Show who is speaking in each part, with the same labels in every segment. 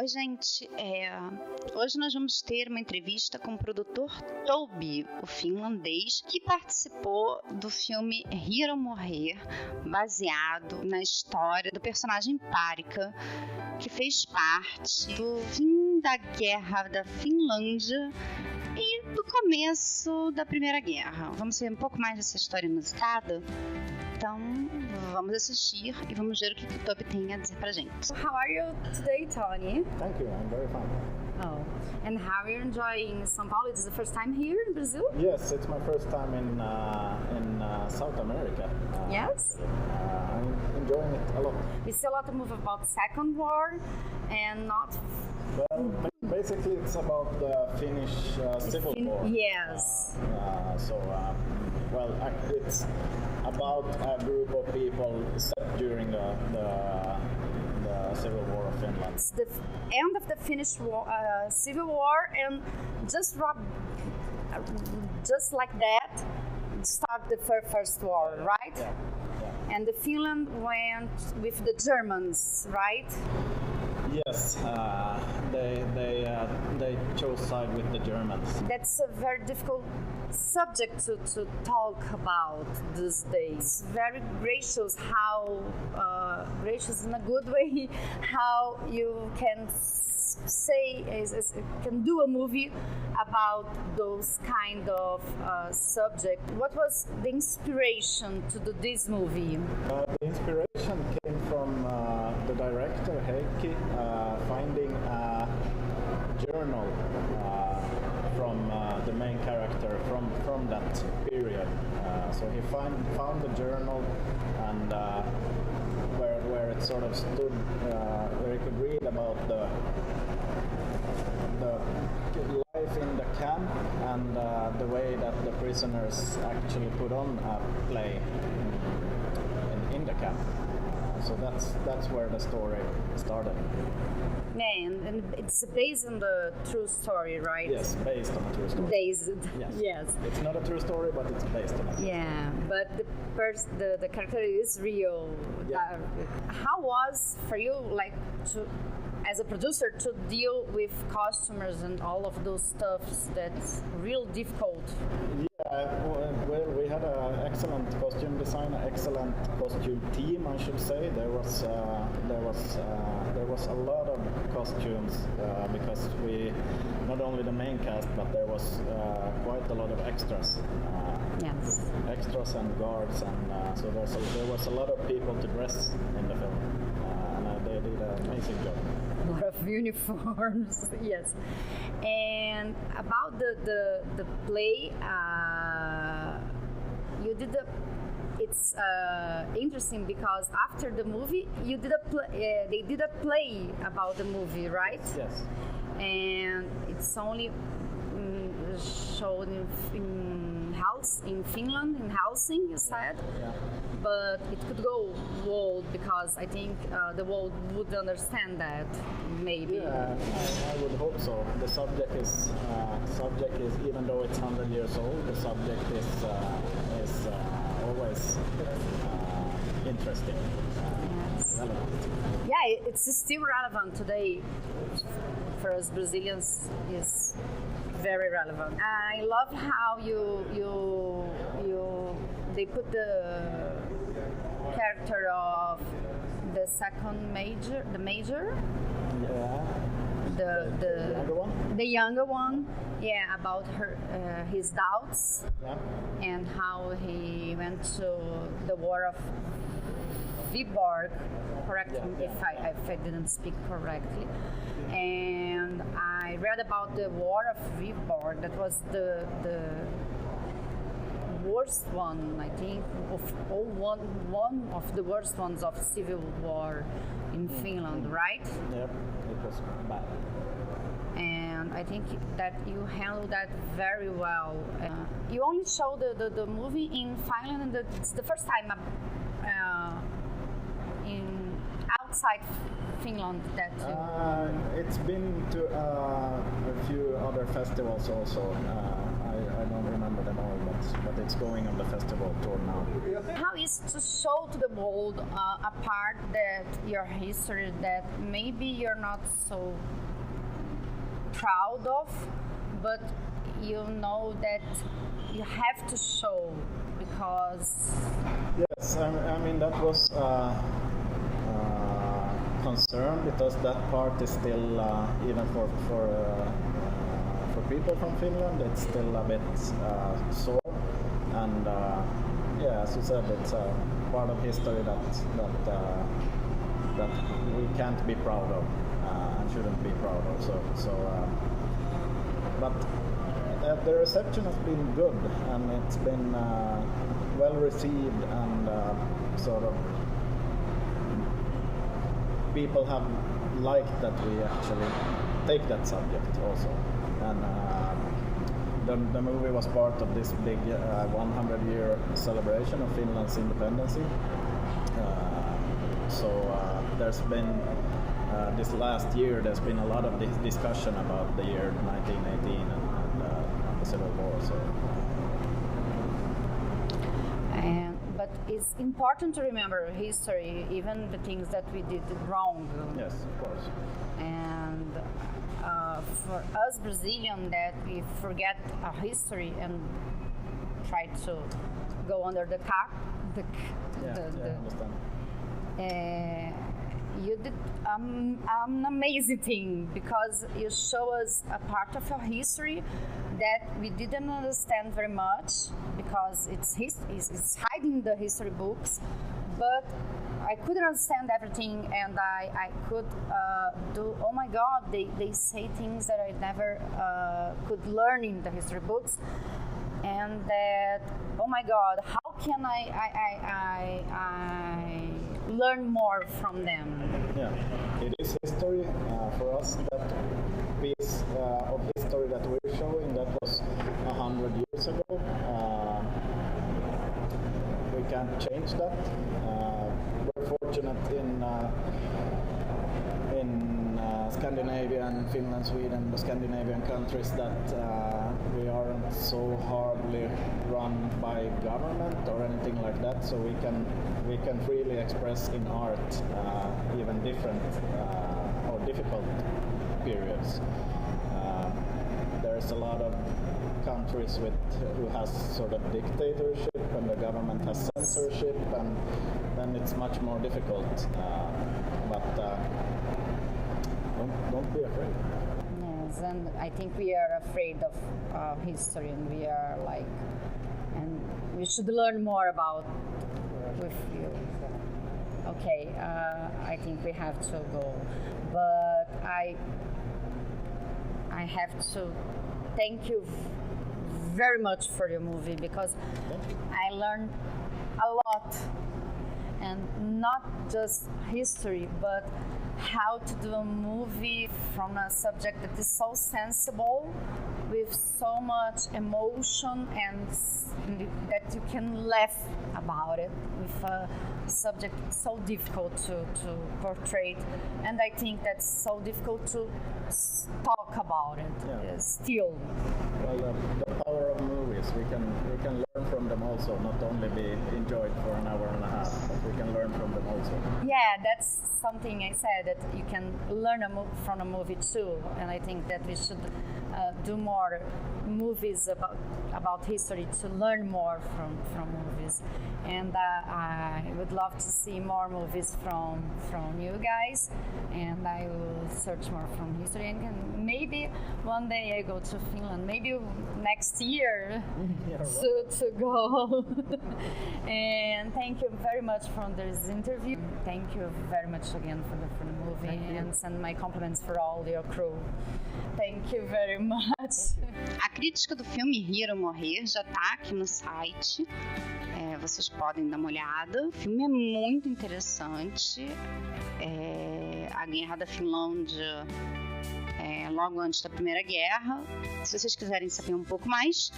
Speaker 1: Oi, gente. Hoje nós vamos ter uma entrevista com o produtor Toby, o finlandês, que participou do filme Morrer, baseado na história do personagem Parika, que fez parte do fim da Guerra da Finlândia e do começo da Primeira Guerra. Vamos ver um pouco mais dessa história inusitada? Então, vamos assistir e vamos ver o que o Toby tem a dizer pra gente.
Speaker 2: How are you today, Tony?
Speaker 3: Thank you, I'm very fine.
Speaker 2: Oh, and how are you enjoying São Paulo? Is it the first time here in Brazil?
Speaker 3: Yes, it's my first time in South America.
Speaker 2: Yes?
Speaker 3: I'm enjoying it a lot.
Speaker 2: We see a lot of movie about Second War and not...
Speaker 3: Well, basically it's about the Finnish Civil War.
Speaker 2: Yes.
Speaker 3: It's about a group of people set during the Civil War of Finland.
Speaker 2: It's the end of the Finnish war, Civil War, and just like that, start the First War, right?
Speaker 3: Yeah.
Speaker 2: And the Finland went with the Germans, right?
Speaker 3: Yes, they chose side with the Germans.
Speaker 2: That's a very difficult subject to talk about these days. It's very gracious how, gracious in a good way, how you can say, can do a movie about those kind of subject. What was the inspiration to do this movie?
Speaker 3: The inspiration came from the director Heikki finding a journal from the main character from that period. So he found the journal and where it sort of stood, where he could read about the life in the camp and the way that the prisoners actually put on a play in the camp. So that's where the story started.
Speaker 2: Yeah, and it's based on the true story, right?
Speaker 3: Yes, based on a true story.
Speaker 2: Based,
Speaker 3: yes.
Speaker 2: Yes.
Speaker 3: It's not a true story, but it's based on it.
Speaker 2: Yeah, but the character is real.
Speaker 3: Yeah.
Speaker 2: How was for you, like, to, as a producer, to deal with costumers and all of those stuffs that's real difficult?
Speaker 3: Well, we had an excellent costume designer, excellent costume team, I should say. There was a lot of costumes because we, not only the main cast, but there was quite a lot of extras.
Speaker 2: Yes.
Speaker 3: Extras and guards, and so there was a lot of people to dress in the film, and they did an amazing job.
Speaker 2: A lot of uniforms, yes. And about the play, you did it's interesting because after the movie, you did they did a play about the movie, right?
Speaker 3: Yes.
Speaker 2: And it's only shown in Finland, in Helsinki, you said.
Speaker 3: Yeah.
Speaker 2: But it could go world because I think the world would understand that, maybe.
Speaker 3: Yeah, I would hope so. The subject is even though it's 100 years old, the subject is always interesting,
Speaker 2: Yes.
Speaker 3: relevant.
Speaker 2: Yeah, it's still relevant today for us Brazilians. Is very relevant. I love how they put the character of the second major, the major.
Speaker 3: Yeah. The younger one.
Speaker 2: The younger one. Yeah, about his doubts.
Speaker 3: Yeah.
Speaker 2: And how he went to the war of Viborg, correct me if I didn't speak correctly. And I read about the war of Viborg. That was the worst one, I think, one of the worst ones of civil war in Finland, right?
Speaker 3: Yep, it was bad.
Speaker 2: And I think that you handled that very well. You only show the movie in Finland, and it's the first time in outside Finland that you...
Speaker 3: It's been to a few other festivals also. I don't remember them all, but it's going on the festival tour now.
Speaker 2: How is to show to the world a part that your history that maybe you're not so proud of, but you know that you have to show because...
Speaker 3: Yes, I mean that was concern because that part is still, even for people from Finland, it's still a bit sore, and as you said, it's a part of history that we can't be proud of and shouldn't be proud of. But the reception has been good, and it's been well received, and sort of people have liked that we actually take that subject also. And the movie was part of this big 100-year celebration of Finland's independence. There's been this last year, there's been a lot of discussion about the year 1918 and the Civil War.
Speaker 2: But it's important to remember history, even the things that we did wrong.
Speaker 3: Yes, of course.
Speaker 2: And for us Brazilian, that we forget our history and try to go under the car.
Speaker 3: I understand.
Speaker 2: You did an amazing thing because you show us a part of our history that we didn't understand very much because it's hiding in the history books, but I couldn't understand everything, and I could do, oh my God, they say things that I never could learn in the history books, and that, oh my God, how can I learn more from them?
Speaker 3: Yeah, it is history for us. That piece of history that we're showing, that was 100 years ago. We can't change that. We're fortunate in Scandinavia and Finland, Sweden, the Scandinavian countries, that we aren't so hardly run by government or anything like that, so we can freely express in art even different or difficult periods. There's a lot of countries who has sort of dictatorship, and the government has censorship, and then it's much more difficult. But don't be afraid.
Speaker 2: Yes, and I think we are afraid of history, and we are like, and we should learn more about with you. Okay, I think we have to go, but I have to thank you very much for your movie, because I learned a lot, and not just history, but how to do a movie from a subject that is so sensible, with so much emotion, and that you can laugh about it, with a subject so difficult to portray, and I think that's so difficult to talk about it.
Speaker 3: Yeah.
Speaker 2: Still.
Speaker 3: Well, the power of movies, we can learn from them also, not only be enjoyed for an hour and a half, but we can learn from them also.
Speaker 2: Yeah, that's something I said, that you can learn from a movie too, and I think that we should do more movies about history to learn more from movies, and I would love to see more movies from you guys, and I will search more from history, and maybe one day I go to Finland, maybe next year.
Speaker 3: Yeah, right.
Speaker 2: to go. And thank you very much for this interview. Thank you very much again for the movie, and send my compliments for all your crew. Thank you very much.
Speaker 1: A crítica do filme Rir ou Morrer já está aqui no site. Vocês podem dar uma olhada. O filme é muito interessante. A Guerra da Finlândia, logo antes da Primeira Guerra. Se vocês quiserem saber um pouco mais,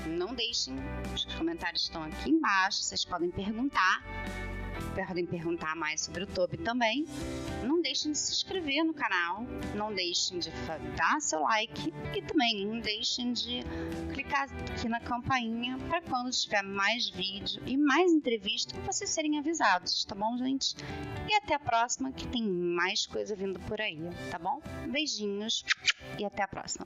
Speaker 1: não deixem, os comentários estão aqui embaixo, vocês podem perguntar. podem perguntar mais sobre o Toby também. Não deixem de se inscrever no canal, não deixem de dar seu like e também não deixem de clicar aqui na campainha para quando tiver mais vídeo e mais entrevista vocês serem avisados, tá bom, gente? E até a próxima, que tem mais coisa vindo por aí, tá bom? Beijinhos e até a próxima.